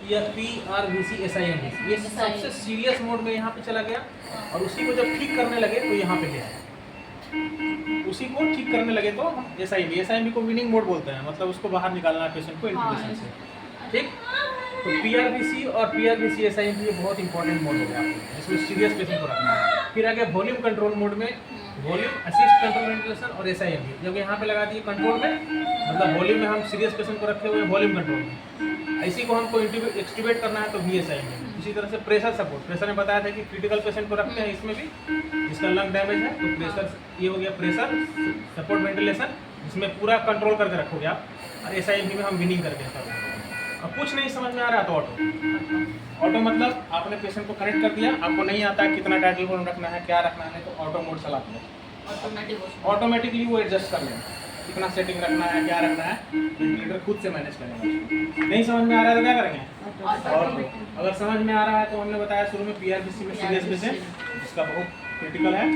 या PRVC-SIMV, ये सबसे सीरियस मोड में यहाँ पे चला गया, और उसी को जब ठीक करने लगे तो यहाँ पे ले आए। उसी को ठीक करने लगे तो हम SIMV को विनिंग मोड बोलते हैं, मतलब उसको बाहर निकालना है पेशेंट को इंट्यूबेशन से, ठीक। तो PRVC और PRVC-SIMV ये बहुत इंपॉर्टेंट मोड हो गया आपको, इसमें सीरियस पेशेंट को रखना है। फिर आगे वॉल्यूम कंट्रोल मोड में वॉल्यूम असिस्ट कंट्रोल वेंटिलेशन और SIMV, जब यहाँ पे लगा दिए कंट्रोल में, मतलब वॉल्यूम में हम सीरियस पेशेंट को रखे हुए वॉल्यूम कंट्रोल में, इसी को हमको एक्सट्यूबेट करना है तो VSIMV। इसी तरह से प्रेशर सपोर्ट, प्रेशर में बताया था कि क्रिटिकल पेशेंट को रखते हैं, इसमें भी जिसका लंग डैमेज है तो प्रेशर, ये हो गया प्रेशर सपोर्ट वेंटिलेशन, जिसमें पूरा कंट्रोल करके रखोगे आप, और SIMV में हम विनिंग करके कर रहे हैं। अब कुछ नहीं समझ में आ रहा तो ऑटो मतलब आपने पेशेंट को कनेक्ट कर दिया, आपको नहीं आता है कितना टाइटल कॉलम रखना है, क्या रखना है, तो ऑटो मोड चला दो, ऑटोमेटिकली वो एडजस्ट कर लेगा कितना सेटिंग रखना है, क्या रखना है, वेंटिलेटर खुद से मैनेज करेगा। नहीं समझ में आ रहा है तो क्या करेंगे ऑटो। अगर समझ में आ रहा है तो हमने बताया शुरू में PRVC में सीरियस पेशेंट जिसका बहुत क्रिटिकल है